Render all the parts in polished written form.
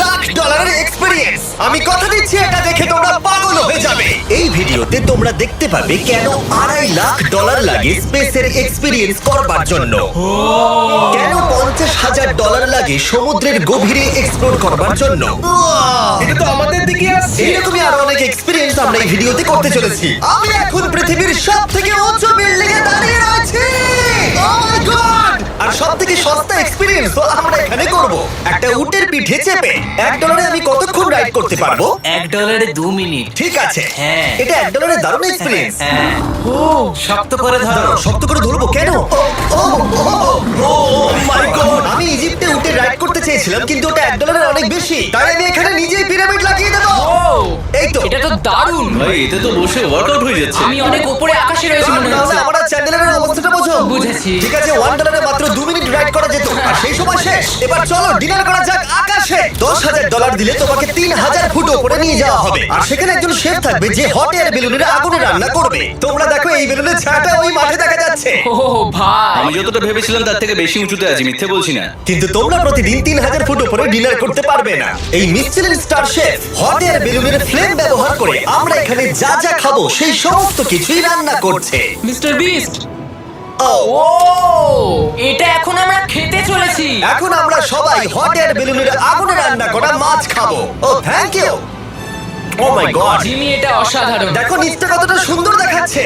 লাখ ডলারের এক্সপেরিয়েন্স। আমি কথা দিচ্ছি এটা দেখে তোমরা পাগল হয়ে যাবে। এই ভিডিওতে তোমরা দেখতে পাবে কেন $2.5 লাখ লাগে স্পেসের এক্সপেরিয়েন্স করবার জন্য, কেন $50,000 লাগে সমুদ্রের গভীরে এক্সপ্লোর করবার জন্য। এটা তো আমাদের দিকে আসছে। এইরকমই আরো অনেক এক্সপেরিয়েন্স আমরা এই ভিডিওতে করতে চলেছি। আমি এখন পৃথিবীর সবথেকে উঁচু বিল্ডিং এ দাঁড়িয়ে আছি। Oh my God! আর সবথেকে সস্তা এক্সপেরিয়েন্স তো আমরা এখানে করব। একটা উটের পিঠে চেপে $1 আমি কতক্ষণ রাইড করতে পারবো? $1 2 মিনিট। ঠিক আছে, হ্যাঁ। এটা $1 দারুণ এক্সপেরিয়েন্স। হ্যাঁ। ও শক্ত করে ধরো। শক্ত করে ধরবো কেন? মাই গড! আমি ইজিপ্টে উটে রাইড করতে চেয়েছিলাম, কিন্তু ওটা $1 অনেক বেশি, তাই আমি এখানে নিজেই পিরামিড লাগিয়ে দেবো। এই তো। এটা তো দারুণ। ভাই এতে তো বসে ওয়ার্কআউট হয়ে যাচ্ছে। আমি অনেক উপরে আকাশে রয়েছি মনে তাহলে হচ্ছে। আমরা চ্যান্ডেলের অবস্থাটা বোঝো। বুঝেছি। ঠিক আছে, $1 মাত্র 2 মিনিট রাইড করা যেত, আর সেই সময় শেষ। এবার চলো ডিনার করা যাক আকাশে। $10,000 দিলে তোমাকে 3,000 ফুট উপরে নিয়ে যাওয়া হবে, আর সেখানে একজন শেফ থাকবে যে হট এয়ার বেলুনের আগুনে রান্না করবে। তোমরা দেখো এই বেলুনের ছায়াটা ওই মাঠে দেখা যাচ্ছে। ও ভাই। আমি যতটা ভেবেছিলাম তার থেকে বেশি উঁচুতে আছি, মিথ্যে বলছি না। কিন্তু তোমরা প্রতিদিন 3,000 ফুট উপরে ডিনার করতে পারবে না। এই Michelin star chef hot air বেলুনের ফ্লেম ব্যবহার করে আমরা এখানে যা যা খাবো সেই সমস্ত কিছুই রান্না করছে। Mister beast. ও ও এটা এখন আমরা খেতে চলেছি। এখন আমরা সবাই হট এয়ার বেলুনের আগুনে রান্না করা মাছ খাবো। Oh thank you. Oh my god, Jimmy এটা অসাধারণ। দেখো নিচটা কতটা সুন্দর দেখাচ্ছে।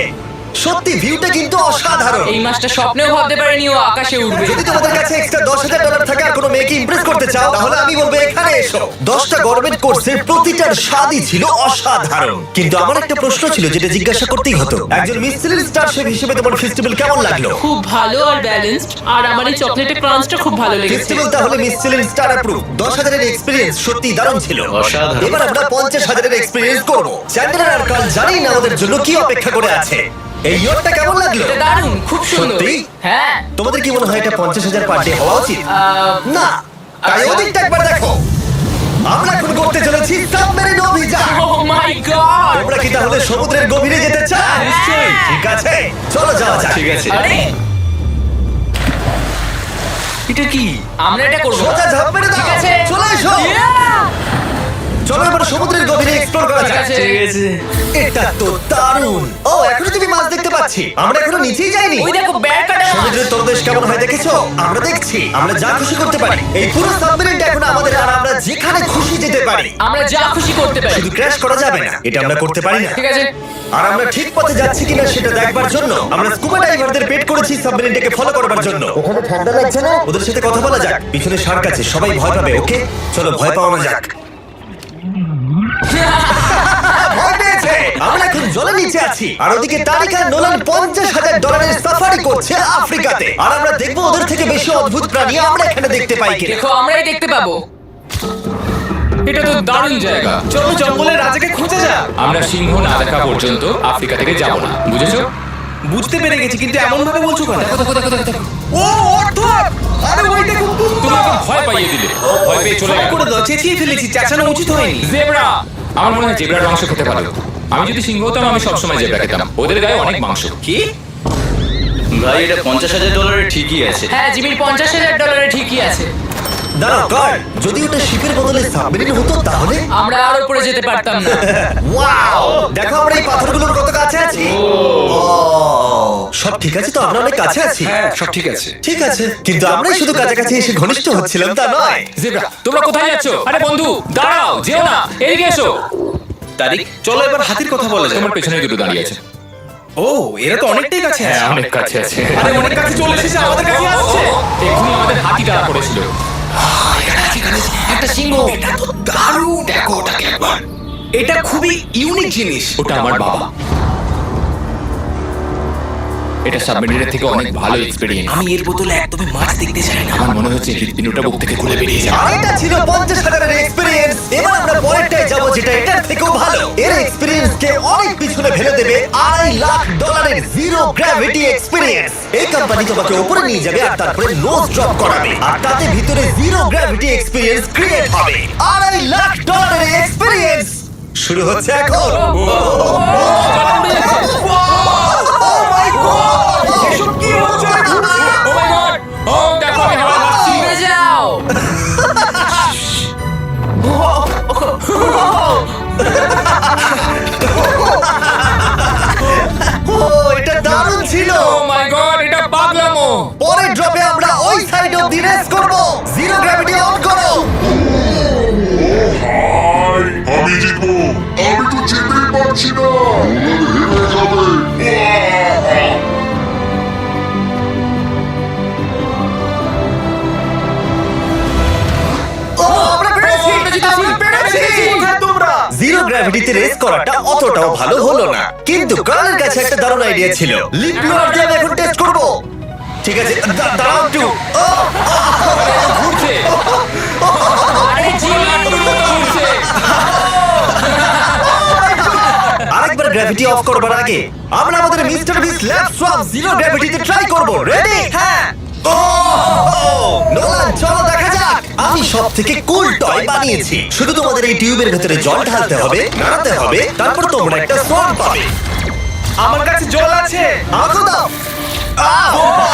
সত্যি ভিউটা কিন্তু অসাধারণ। এই মাসটা স্বপ্নেও ভাবতে পারিনি ও আকাশে উঠবে। যদি তোমাদের কাছে এক্সট্রা $10,000 থাকে আর কোনো মেয়েকে ইমপ্রেস করতে চাও, তাহলে আমি বলবো এখানে এসো। 10টা গভর্নমেন্ট কোর্সের প্রতিটার স্বাদই ছিল অসাধারণ। কিন্তু আমার একটা প্রশ্ন ছিল যেটা জিজ্ঞাসা করতেই হতো, একজন মিচেলিন স্টার শেফ হিসেবে তোমার ফেস্টিভ্যাল কেমন লাগলো? খুব ভালো আর ব্যালেন্সড, আর আমার এই চকলেটের ক্রাঞ্চটা খুব ভালো লেগেছে। ফেস্টিভ্যাল তাহলে মিচেলিন স্টার অ্যাপ্রুভ। 10,000 এর এক্সপেরিয়েন্স সত্যি দারুণ ছিল। অসাধারণ। এবার আমরা 50,000 এর এক্সপেরিয়েন্স করব। চ্যান্ডেলার আর কার্ল জানি না ওদের জন্য কি অপেক্ষা করে আছে। এই ইয়টটা কেমন লাগলো? এটা দারুণ, খুব সুন্দর। সত্যি? হ্যাঁ। তোমাদের কি মনে হয় এটা 50,000 পার ডে হওয়া উচিত? না, তাই ওদিকটা একবার দেখো। আমরা এখন করতে চলেছি সাবমেরিন অভিযান। ও মাই গড। তোমরা কি তাহলে সমুদ্রের গভীরে যেতে চাও? নিশ্চয়ই। ঠিক আছে, চলো যাওয়া যাক। ঠিক আছে। আরে এটা কি? আমরা এটা করব। সোজা ঝাঁপ মেরে দাও। ঠিক আছে। চলে এসো। চলো এবার সমুদ্রের গভীরে এক্সপ্লোর করা ঠিক যাক। আছে। ঠিক আছে। এটা তো দারুণ। ও এখনো তুমি মাছ দেখতে পাচ্ছি। আমরা এখনো নিচেই যাইনি। ওই দেখো বেড় কাটা মাছ। সমুদ্রের তলদেশ কেমন হয় দেখেছো? আমরা দেখছি, আমরা যা খুশি করতে পারি। এই পুরো সাবমেরিনটা এখন আমাদের, আর আমরা যেখানে খুশি যেতে পারি। আমরা যা খুশি করতে পারি। শুধু ক্র্যাশ করা যাবে না, এটা আমরা করতে পারি না। ঠিক আছে। আর আমরা ঠিক পথে যাচ্ছি কিনা সেটা দেখবার জন্য আমরা স্কুবা ডাইভারদের পেড করেছি সাবমেরিনটাকে ফলো করবার জন্য। ওখানে ঠান্ডা লাগছে না? ওদের সাথে কথা বলা যাক। পিছনে শার্ক আছে, সবাই ভয় পাবে। ওকে চলো ভয় পাওয়ানো যাক। ভয় পেয়েছে। আমরা এখন জলের নিচে আছি, আর ওদিকে তারিকা নোলান $50,000 সাফারি করছে আফ্রিকাতে। আর আমরা দেখবো ওদের থেকে বেশি অদ্ভুত প্রাণী আমরা এখানে দেখতে পাই কিনা। দেখো আমরাই দেখতে পাবো। এটা তো দারুণ জায়গা। চলো জঙ্গলের রাজাকে খুঁজে যা। আমরা সিংহ না দেখা পর্যন্ত আফ্রিকা থেকে যাব না, বুঝেছো? বুঝতে পেরে গেছি, কিন্তু এমন ভাবে বলছো কেন? দেখো দেখো দেখো দেখো। ও অর্থক! আরে ওইটা খুব তুমি ওকে ভয় পাইয়ে দিলে, ভয় পেয়ে চলে ক্ষমা গেল। করে দাও, চেঁচিয়ে ফেলেছি, চেঁচানো উচিত হয়নি। জেব্রা, আমার মনে হয় জেব্রার মাংস খেতে ভালো। আমি যদি সিংহ হতাম আমি সবসময় জেব্রা খেতাম, ওদের গায়ে অনেক মাংস। কি? ভাই এটা $50,000 ঠিকই আছে। হ্যাঁ জিমির $50,000 ঠিকই আছে। দাঁড়াও কার্ল, যদি ওটা শিপের বদলে সাবমেরিন হতো তাহলে? আমরা আর উপরে যেতে পারতাম না। ওয়াও, দেখো আমরা এই পাথরগুলোর কত কাছে আছি। ও, সব ঠিক আছে তো? আমরা অনেক কাছে আছি। হ্যাঁ, সব ঠিক আছে। ঠিক আছে, কিন্তু আমরাই শুধু কাছাকাছি এসে ঘনিষ্ঠ হচ্ছিলাম তা নয়। জেব্রা, তোমরা কোথায় যাচ্ছো? আরে বন্ধু দাঁড়াও, যেও না, এদিকে এসো। তারিক, চলো এবার হাতির কথা বলা যাক। তোমার পেছনে দুটো দাঁড়িয়ে আছে। ও, এরা তো অনেকটাই কাছে আছে। হ্যাঁ, অনেক কাছে আছে। আরে অনেক কাছে চলে এসেছে, আমাদের কাছে আসছে। এক্ষুনি আমাদের হাতি তাড়া পড়েছিল। একটা সিংহ। এটা তো দারুণ, দেখো ওটাকে একবার। এটা খুবই ইউনিক জিনিস। ওটা আমার বাবা। এটা সাবমেরিনের থেকে অনেক ভালো এক্সপেরিয়েন্স। আমি এর বদলে একদমই মাছ দেখতে চাই না। আমার মনে হচ্ছে হৃৎপিণ্ডটা বুক থেকে খুলে বেরিয়ে যাবে। আর এটা ছিল 50,000 এর এক্সপেরিয়েন্স। এবার আমরা পরেরটায় যাব যেটা এটার থেকেও ভালো। এর এক্সপেরিয়েন্স কে অনেক পিছনে ফেলে দেবে। $2.5 লাখ জিরো গ্র্যাভিটি এক্সপেরিয়েন্স। এই কোম্পানি তোমাকে উপরে নিয়ে যাবে আর তারপরে নোজ ড্রপ করাবে, আর তাতে ভিতরে জিরো গ্র্যাভিটি এক্সপেরিয়েন্স ক্রিয়েট হবে। $2.5 লাখ এক্সপেরিয়েন্স শুরু হচ্ছে এখন। এসব কি হচ্ছে? ও মাই গড! ও দেখো আমি হাওয়া ভাসছি। উড়ে যাও। গ্র্যাভিটিতে রেস করাটা অতটাও ভালো হলো না, কিন্তু কার্লের কাছে একটা দারুণ আইডিয়া ছিল। লিপ ব্লোয়ার দিয়ে আমি এখন টেস্ট করব। ঠিক আছে, দাঁড়াও একটু। ঘুরছে আরে জিমি ঘুরছে আরেকবার গ্র্যাভিটি অফ করবার আগে আমরা আমাদের mister beast lab swarm zero গ্র্যাভিটিতে ট্রাই করব। রেডি? হ্যাঁ। নোলান, চলো দেখা যাক। আমি সবথেকে কুল টয় বানিয়েছি। শুধু তোমাদের এই টিউবের ভেতরে জল ঢালতে হবে, নাড়াতে হবে, তারপর তোমরা একটা সোয়াম পাবে। আমার কাছে জল আছে। আমাকেও দাও।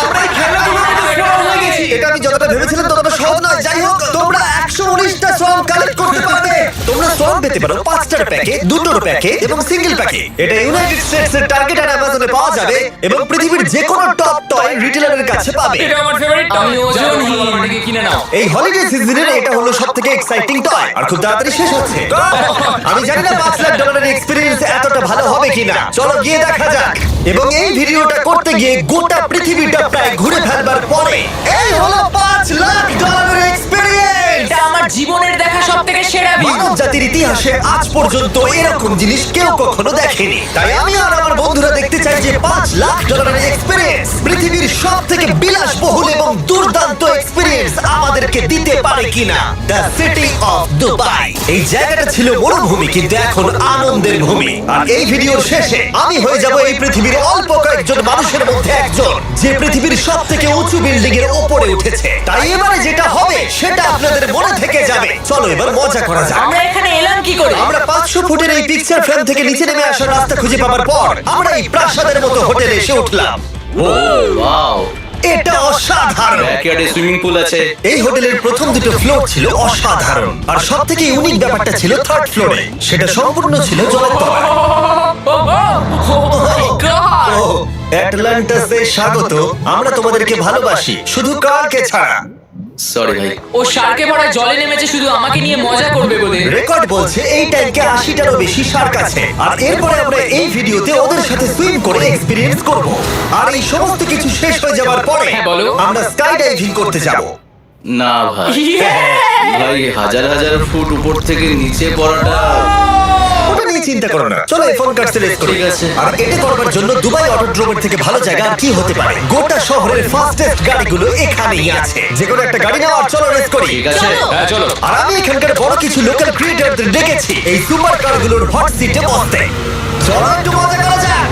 আমরা এই খেলাগুলোর মধ্যে strong হয়ে গেছি। এটা আমি যতটা ভেবেছিলাম ততটা সহজ নয়। যাই হোক, তোমরা 119টা সোয়াম কালেক্ট করতে পারবে। তোমরা সোয়াম পেতে পারো 5টার প্যাকে, 2টোর প্যাকে এবং সিঙ্গেল প্যাকে। এটা ইউনাইটেড স্টেটস এর টার্গেট আর অ্যামাজনে পাওয়া যাবে এবং পৃথিবীর যে কোনো টপ টয় রিটেলারের কাছে পাবে। এটা আমার ফেভারিট আমি ওজনহীন এটাকে কিনে নাও এই হলিডে সিজনের এটা হলো সবথেকে এক্সাইটিং টয় আর খুব তাড়াতাড়ি শেষ হচ্ছে। আমি জানি না $5 লাখ এক্সপেরিয়েন্স এতটা ভালো হবে কিনা। চলো গিয়ে দেখা যাক। এবং এই ভিডিওটা করতে গিয়ে গোটা পৃথিবীটা প্রায় ঘুরে ফেলবার পরে এই হলো $5 লাখ এক্সপেরিয়েন্স। এটা আমার জীবনের দেখা সবথেকে সেরা ভিউ। মানব জাতির ইতিহাসে আজ পর্যন্ত এরকম জিনিস কেউ কখনো দেখেনি। তাই আমি আর আমার বন্ধুরা দেখতে চাই যে $5 লাখ এক্সপেরিয়েন্স, পৃথিবীর সব থেকে বিলাসবহুল এবং দুর্দান্ত এক্সপেরিয়েন্স আমাদেরকে দিতে পারে কিনা। The city of Dubai. এই জায়গাটা ছিল মরুভূমি, কিন্তু এখন আনন্দের ভূমি। আর এই ভিডিওর শেষে আমি হয়ে যাব এই পৃথিবীর অল্প কয়েকজন মানুষের মধ্যে একজন, যে পৃথিবীর সব থেকে উঁচু বিল্ডিং এর উপরে উঠেছে। তাই এবারে যেটা হবে সেটা আপনাদের মনে থেকে যাবে। চলো এবার মজা করা যাক। আমরা এখানে এলাম কি করে? আমরা 500 ফুটের এই পিকচার ফ্রেম থেকে নিচে নেমে আসার রাস্তা খুঁজে পাওয়ার পর আমরা এই প্রাসাদের মতো হোটেলে এসে উঠলাম। ওয়াও, এটা অসাধারণ। ব্যাকইয়ার্ডে সুইমিং পুল আছে। এই হোটেলের প্রথম দুটো ফ্লোর ছিল অসাধারণ, আর সব থেকে ইউনিক ব্যাপারটা ছিল থার্ড ফ্লোরে। সেটা সম্পূর্ণ ছিল জলের তলায়। ও, অ্যাটলান্টাসে স্বাগত। আমরা তোমাদেরকে ভালোবাসি, শুধু কালকে ছাড়া। সরি ভাই। ও শার্কে ভরা জলে নেমেছে শুধু আমাকে নিয়ে মজা করবে বলে। রেকর্ড বলছে এই ট্যাঙ্কে 80টারও বেশি শার্ক আছে। আর এরপরে আমরা এই ভিডিওতে ওদের সাথে সুইম করে এক্সপেরিয়েন্স করব। আর এই সমস্ত কিছু শেষ হয়ে যাওয়ার পরে হ্যাঁ, বলো। আমরা স্কাই ডাইভিং করতে যাব। না ভাই, ভাই হাজার হাজার ফুট উপর থেকে নিচে পড়াটা। ওটা নিয়ে চিন্তা করো না, চলো ফোন কাটতে রেস করি। ঠিক আছে। আর এটা করবার জন্য দুবাই অটোড্রোমের থেকে ভালো জায়গা আর কি হতে পারে। গোটা শহরের ফাস্টেস্ট গাড়িগুলো এখানেই আছে। যে কোনো একটা গাড়ি নাও আর চলো রেস করি। ঠিক আছে। হ্যাঁ চলো আর আমি এখানকার বড় কিছু লোকাল ক্রিয়েটরদের ডেকেছি এই সুপার কারগুলোর হট সিটে বসতে। চলো একটু মজা করা যাক।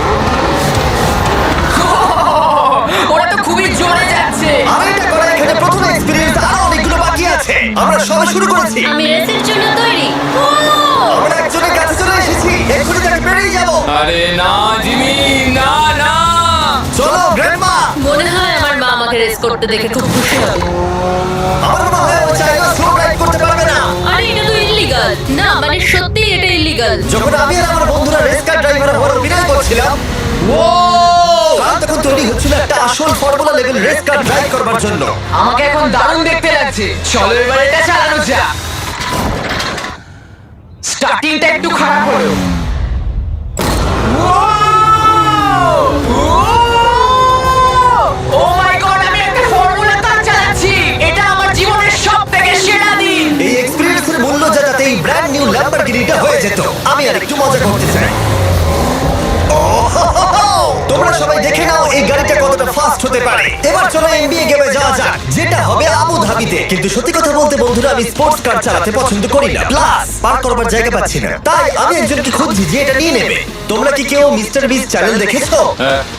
ওরা তো খুবই জোরে যাচ্ছে। আর এটা করা এখানে প্রথম এক্সপেরিয়েন্স, আরো অনেকগুলো বাকি আছে। আমরা সবে শুরু করেছি। আমি রেসের জন্য তৈরি। আমরা একজনের কাছে চলে এসেছি, এক্ষুনি তাকে বেরিয়ে যাবো। আরে না জিমি না না চলো গ্র্যান্ডমা। মনে হয় আমার মা আমাকে রেস করতে দেখে খুব খুশি হবে। আমার মনে হয় ও চাইলেও স্লো ড্রাইভ করতে পারবে না। আরে এটা তো ইল্লিগাল। না মানে সত্যি এটা ইল্লিগাল। যখন আমি আর আমার বন্ধুরা রেস কার ড্রাইভার হওয়ার অভিনয় করছিলাম, কাল তখন তৈরি হচ্ছিল একটা আসল formula level race car drive করবার জন্য। আমাকে এখন দারুণ দেখতে লাগছে। চলো এবার এটা চালানো যাক। স্টার্টিংটা একটু খারাপ হলো। ও মাই গড, আমি একটা ফর্মুলা কার চালাচ্ছি। এটা আমার জীবনের সবথেকে সেরা দিন। এই এক্সপেরিয়েন্সের মূল্য যা, যাতে এই ব্র্যান্ড নিউ ল্যাম্বরগিনিটা হয়ে যেত। আমি আর একটু মজা করতে চাই। তোমরা সবাই দেখে নাও এই গাড়িটা কতটা ফাস্ট হতে পারে। এবার চলো এনবিএ গেমে যাওয়া যাক, যেটা হবে আবু ধাবিতে। কিন্তু সত্যি কথা বলতে বন্ধুরা, আমি স্পোর্টস কার চালাতে পছন্দ করি না, প্লাস পার্ক করবার জায়গা পাচ্ছি না। তাই আমি একজনকে খুঁজছি যে এটা নিয়ে নেবে। তোমরা কি কেউ মিস্টার বিস্ট চ্যানেল দেখেছো?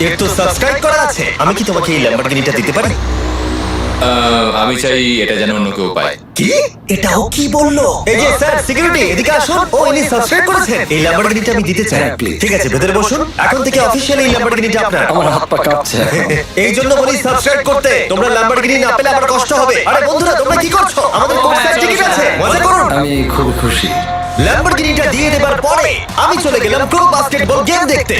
এর তো সাবস্ক্রাইব করা আছে। আমি কি তোমাকে এই ল্যাম্বরগিনিটা দিতে পারি? আমি চাই এটা যেন অন্য কেউ পায় কি? এটাও কি বললো? এই যে স্যার সিকিউরিটি, এদিকে আসুন। ও ইনি সাবস্ক্রাইব করেছেন। এই ল্যাম্বরগিনিটা আমি দিতে চাই। ঠিক আছে, ভেতরে বসুন। এখন থেকে অফিশিয়ালি এই ল্যাম্বরগিনিটা আপনার। আমার হাত পা কাঁপছে। এই জন্য বলি সাবস্ক্রাইব করতে। তোমরা ল্যাম্বরগিনি না পেলে আমার কষ্ট হবে। আরে বন্ধুরা, তোমরা কি করছো? আমাদের কোর্সের টিকিট আছে, মজা করুন। আমি খুব খুশি। ল্যাম্বরগিনিটা দিয়ে দেবার পরে আমি চলে গেলাম প্রো বাস্কেটবল গেম দেখতে।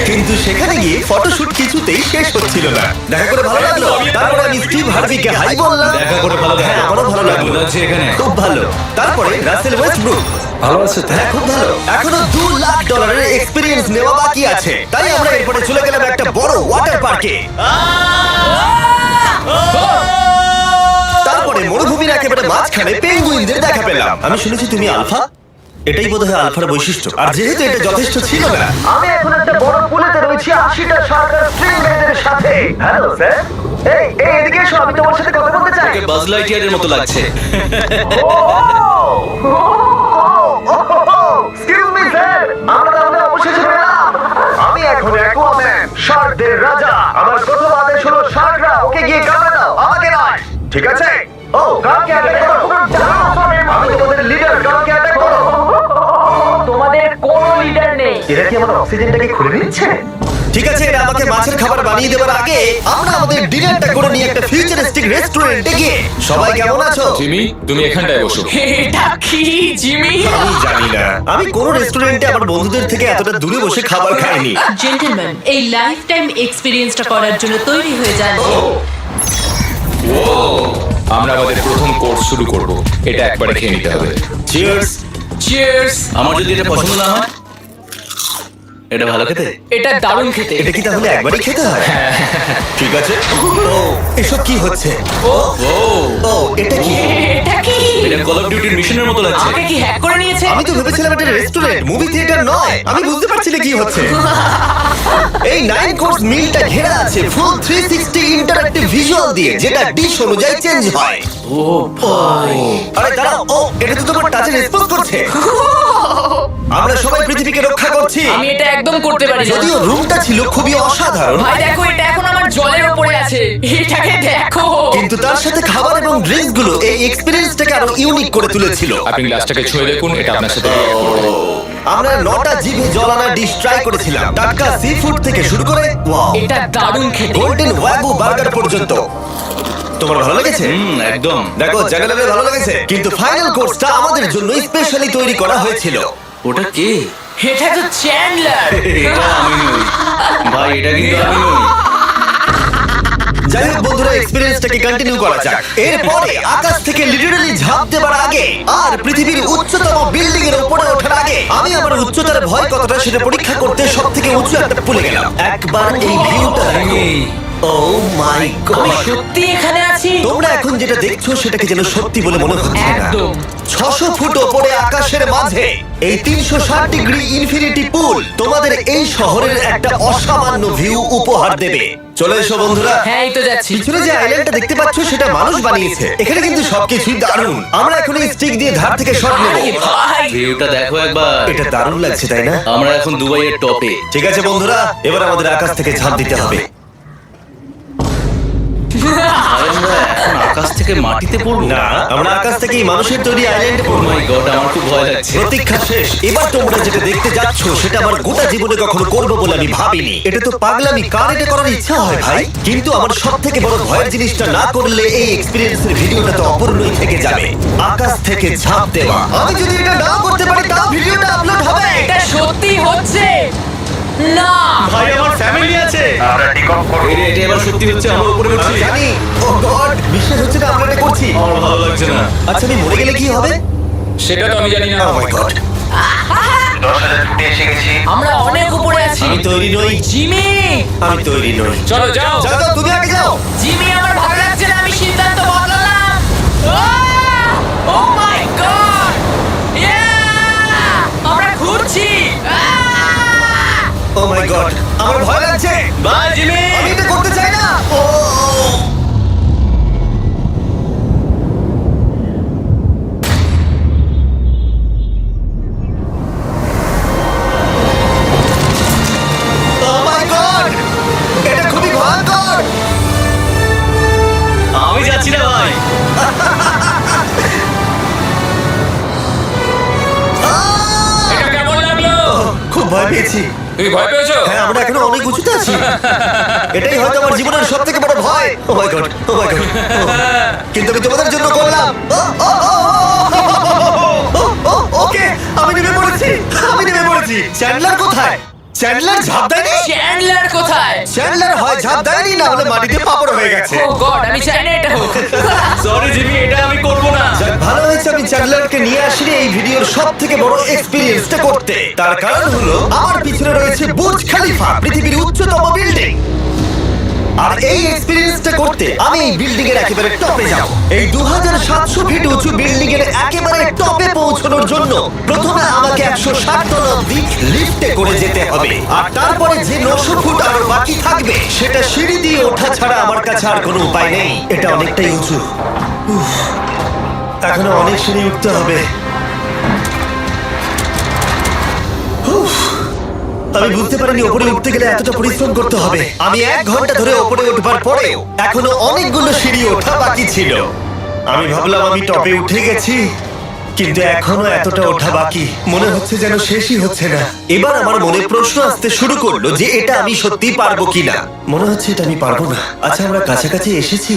কিন্তু সেখানে গিয়ে ফটোশুট কিছুতেই শেষ হচ্ছিল না। দেখা করে ভালো লাগলো। তারপরে আমি স্টিভ হার্ভিকে হাই বললাম। দেখা করে ভালো লাগলো। হ্যাঁ, আমারও ভালো লাগলো। লাগছে এখানে। খুব ভালো। তারপরে রাসেল ওয়েস্টব্রুক। ভালো আছে তো? হ্যাঁ, খুব ভালো। এখনো $2 লাখ এক্সপেরিয়েন্স নেওয়া বাকি আছে। তাই আমরা এরপরে চলে গেলাম একটা বড় ওয়াটার পার্কে। তারপরে মরুভূমির একেবারে মাঝখানে গেছিলাম। আমি শুনেছি তুমি আলফা। এটাই বোধহয় আলফার বৈশিষ্ট্য। আর যেহেতু এটা যথেষ্ট ছিল না, আমি এখন একটা বড় পুলেতে রয়েছি 80টা সরকার স্ট্রিং রেডের সাথে। হ্যালো স্যার, এই এদিকে এসো, আমি তোমার সাথে কথা বলতে চাই। বাজ লাইটিয়ারের মতো লাগছে। এক্সকিউজ মি স্যার, আমরা তাহলে অবশেষে পেলাম। আমি এখন অ্যাকুয়াম্যান, শার্কদের রাজা। আমার প্রথম আদেশ হলো শার্করা ওকে গিয়ে কামড়ে দাও, আমাকে নয়। ঠিক আছে? ও, কাউকে অ্যাটাক করো। আমি তোমাদের লিডার, কাউকে অ্যাটাক করো। তোমাদের কোনো লিডার নেই। এরা কি আমার অক্সিজেনটাকে খুলে নিচ্ছে? ঠিক আছে, এরা আমাকে মাছের খাবার বানিয়ে দেওয়ার আগে আমরা আমাদের ডিনারটা করে নিয়ে একটা ফিউচারিস্টিক রেস্টুরেন্টে গিয়ে। সবাই কেমন আছো? জিমি, তুমি এখানটায় বসো। এটা কি জিমি? আমি জানি না, আমি কোন রেস্টুরেন্টে আমার বন্ধুদের থেকে এতটা দূরে বসে খাবার খাইনি। জেন্টলম্যান, এই লাইফ টাইম এক্সপিরিয়েন্সটা করার জন্য তৈরি হয়ে যান। আমরা আমাদের প্রথম কোর্স শুরু করব। এটা একবারে খেয়ে নিতে হবে। চিয়ার্স। চিয়ার্স। আমার যদি এটা পছন্দ না হয়, এটা ভালো খেতে। এটা দারুণ খেতে। এটা কি তাহলে একবারই খেতে হয়? ঠিক আছে। ও, এসব কি হচ্ছে? ও ও, এটা কি? এটা কি? এটা কল অফ ডিউটির মিশনের মতো লাগছে। আমাকে কি হ্যাক করে নিয়েছে? আমি তো ভেবেছিলাম এটা রেস্টুরেন্ট, মুভি থিয়েটার নয়। আমি বুঝতে পারছি না কি হচ্ছে। এই 9 কোর্স মিলটা ঘেরা আছে ফুল 360 ইন্টারঅ্যাক্টিভ ভিজুয়াল দিয়ে, যেটা ডিশ অনুযায়ী চেঞ্জ হয়। ও ভাই, আরে দাঁড়াও, ও এটা তো তোমার টাচে রেসপন্স করছে। আমরা সবাই পৃথিবীকে রক্ষা করছি। আমি এটা একদম করতে পারি না। যদিও রুমটা ছিল খুবই অসাধারণ, ভাই দেখো, এটা এখন আমার জলের উপরে আছে। এটাকে দেখো। কিন্তু তার সাথে খাবার এবং ড্রিঙ্কস গুলো এই এক্সপেরিয়েন্সটাকে আরো ইউনিক করে তুলেছিল। আপনি গ্লাসটাকে ছুঁয়ে দেখুন, এটা আপনার সাথে react করবে। আমরা 9টা জিভে জল আনা ডিশ ট্রাই করেছিলাম, টাটকা সি ফুড থেকে শুরু করে ওয়াও, এটা দারুণ খেতে। গোল্ডেন ওয়াগু বার্গার পর্যন্ত। তোমার ভালো লেগেছে? একদম। দেখো, চ্যানেলের ভালো লেগেছে, কিন্তু ফাইনাল কোর্সটা আমাদের জন্য স্পেশালি তৈরি করা হয়েছিল। ওটা কে? এটা তো চ্যান্ডলার। এটা আমি নই ভাই, এটা কিন্তু আমি নই। যাই হোক বন্ধুরা, এক্সপেরিয়েন্সটাকে কন্টিনিউ করা যাক। এরপরে আকাশ থেকে লিটারালি ঝাঁপ দেওয়ার আগে আর পৃথিবীর উচ্চতম বিল্ডিং এর উপরে ওঠার আগে আমি আমার উচ্চতার ভয় কতটা সেটা পরীক্ষা করতে সবথেকে উঁচু একটা পুলে গেলাম। একবার এই ভিউটা দেখো। ও মাই আমি গড! সত্যি এখানে আছি। তোমরা এখন যেটা দেখছো সেটাকে যেন সত্যি বলে মনে হচ্ছে না। একদম। 600 ফুট ওপরে আকাশের মাঝে এই 360 ডিগ্রি ইনফিনিটি পুল তোমাদের এই শহরের একটা অসামান্য ভিউ উপহার দেবে। চলে এসো বন্ধুরা। হ্যাঁ, এই তো যাচ্ছি। পিছনে যে আইল্যান্ডটা দেখতে পাচ্ছ সেটা মানুষ বানিয়েছে। এখানে কিন্তু সবকিছুই দারুণ। আমরা এখন এই স্টিক দিয়ে ধার থেকে শট নেব। আরে ভাই, ভিউটা দেখো একবার। এটা দারুণ লাগছে, তাই না? আমরা এখন দুবাইয়ের টপে। ঠিক আছে বন্ধুরা, এবার আমাদের আকাশ থেকে ঝাঁপ দিতে হবে। আমরা এখন আকাশ থেকে মাটিতে পড়বো না, আমরা আকাশ থেকেই মানুষের তৈরি আইল্যান্ডে ও পড়বো। মাই গড, আমার খুব ভয় লাগছে। প্রতীক্ষা শেষ। এবার তোমরা যেটা দেখতে যাচ্ছ সেটা আমার গোটা জীবনে কখনো করবো বলে আমি ভাবিনি। এটা তো পাগলামি, কার এটা করার ইচ্ছা হয় ভাই? কিন্তু আমার সব থেকে বড় ভয়ের জিনিসটা না করলে এই এক্সপেরিয়েন্সের ভিডিওটা তো অপূর্ণই থেকে যাবে। আকাশ থেকে ঝাঁপ দেওয়া। আমি যদি এটা না করতে পারি তাও ভিডিওটা আপলোড হবে। এটা সত্যি হচ্ছে না। ভাই, আমার ফ্যামিলি আছে। এটা এবার সত্যি হচ্ছে, আমরা উপরে আমি উঠছি। জানি। ও গড, বিশ্বাস হচ্ছে না আমরা এটা করছি। আমার ভালো লাগছে না। আচ্ছা, আমি মরে গেলে কি হবে? সেটা তো আমি জানি না। ও মাই গড, আমরা অনেক উপরে আছি। আমি তৈরি নই। জিমি, আমি তৈরি নই। চলো যাও। যাও যাও, তুমি আগে যাও। জিমি, আমার ভালো লাগছে না। আমি সিদ্ধান্ত বদলালাম। ও মাই গড! আমরা ঘুরছি। ও মাই গড, আমার ভয় লাগছে। Bye Jimmy. আমি এটা করতে চাই না। ও মাই গড, এটা খুবই ভয়ঙ্কর। আমি যাচ্ছি না ভাই। এটা কেমন লাগলো? খুব ভয় পেয়েছি। তুমি ভয় পেয়েছো? হ্যাঁ, আমরা এখনো অনেক উঁচুতে আছি। এটাই হয়তো আমার জীবনের সব থেকে বড় ভয়। ও my god, O my god. কিন্তু আমি তোমাদের জন্য করলাম। ওকে, আমি নেমে পড়েছি। আমি নেমে পড়েছি। চ্যান্ডলার কোথায়? চ্যান্ডলার ঝাঁপ দেয়নি? চ্যান্ডলার কোথায়? চ্যান্ডলার হয় ঝাঁপ দেয়নি, না হলে মাটিতে পাপড় হয়ে গেছে। ও গড, আমি চাই না এটা হোক। সরি জিমি, এটা আমি করব না। যাক, ভালো হয়েছে আমি চ্যান্ডলারকে নিয়ে আসিনি এই ভিডিওর সব থেকে বড় এক্সপেরিয়েন্সটা করতে। তার কারণ হলো আমার পিছনে রয়েছে বুর্জ খলিফা, পৃথিবীর উচ্চতম বিল্ডিং। আর এই এক্সপেরিয়েন্সটা করতে আমি এই বিল্ডিং এর একেবারে টপে যাব। এই 2700 ফিট উঁচু বিল্ডিং এর একেবারে টপে পৌঁছানোর জন্য প্রথমে আমাকে 160 তলা অব্দি লিফটে করে যেতে হবে, আর তারপরে যে 900 ফুট আরো বাকি থাকবে সেটা সিঁড়ি দিয়ে ওঠা ছাড়া আমার কাছে আর কোনো উপায় নেই। এটা অনেকটাই উঁচু, উফ, এখনো অনেক সিঁড়ি উঠতে হবে। উফ, আমি বুঝতে পারিনি ওপরে উঠতে গেলে এতটা পরিশ্রম করতে হবে। আমি 1 ঘন্টা ধরে ওপরে উঠবার পরেও এখনো অনেকগুলো সিঁড়ি ওঠা বাকি ছিল। আমি ভাবলাম আমি টপে উঠে গেছি, কিন্তু এখনো এতটা ওঠা বাকি। মনে হচ্ছে যেন শেষই হচ্ছে না। এবার আমার মনে প্রশ্ন আসতে শুরু করলো যে এটা আমি সত্যি পারবো কিনা। মনে হচ্ছে এটা আমি পারবো না। আচ্ছা, আমরা কাছাকাছি এসেছি।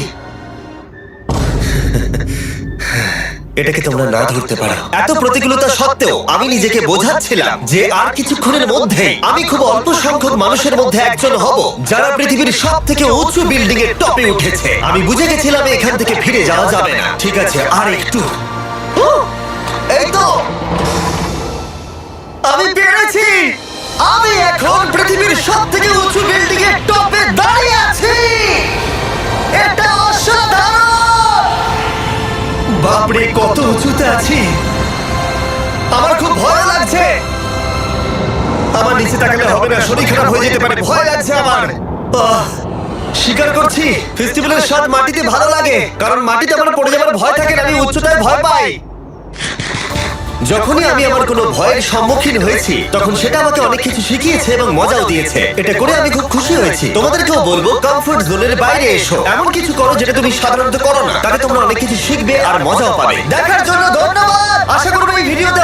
এটাকে তোমরা না ধরতে পারো। এত প্রতিকূলতা সত্ত্বেও আমি নিজেকে বোঝাচ্ছিলাম যে আর কিছুক্ষণের মধ্যেই আমি খুব অল্প সংখ্যক মানুষের মধ্যে একজন হব যারা পৃথিবীর সব থেকে উঁচু বিল্ডিং এর টপে উঠেছে। আমি বুঝে গেছিলাম এখান থেকে ফিরে যাওয়া যাবে না। ঠিক আছে, আর একটু। এই তো, আমি পেরেছি। আমি এখন পৃথিবীর সব থেকে উঁচু বিল্ডিং এর টপে দাঁড়িয়ে আছি। এটা অসাধারণ। বাপরে, কত উঁচুতে আছি! আমার খুব ভয় লাগছে। আমার নিচে তাকালে হবে না, শরীর খারাপ হয়ে যেতে পারে। ভয় লাগছে আমার। স্বীকার করছি, ফেস্টিভ্যালের স্বাদ মাটিতে ভালো লাগে, কারণ মাটিতে আমার পড়ে যাওয়ার ভয় থাকে না। আমি উচ্চতায় ভয় পাই। যখনই আমি আমার কোনো ভয়ের সম্মুখীন হয়েছি তখন সেটা আমাকে অনেক কিছু শিখিয়েছে এবং মজাও দিয়েছে। এটা করে আমি খুব খুশি হয়েছি। তোমাদেরকেও বলবো, কমফোর্ট জোনের বাইরে এসো, এমন কিছু করো যেটা তুমি সাধারণত করো না। তাতে তোমরা অনেক কিছু শিখবে আর মজাও পাবে। দেখার জন্য ধন্যবাদ। আশা করবো এই ভিডিওতে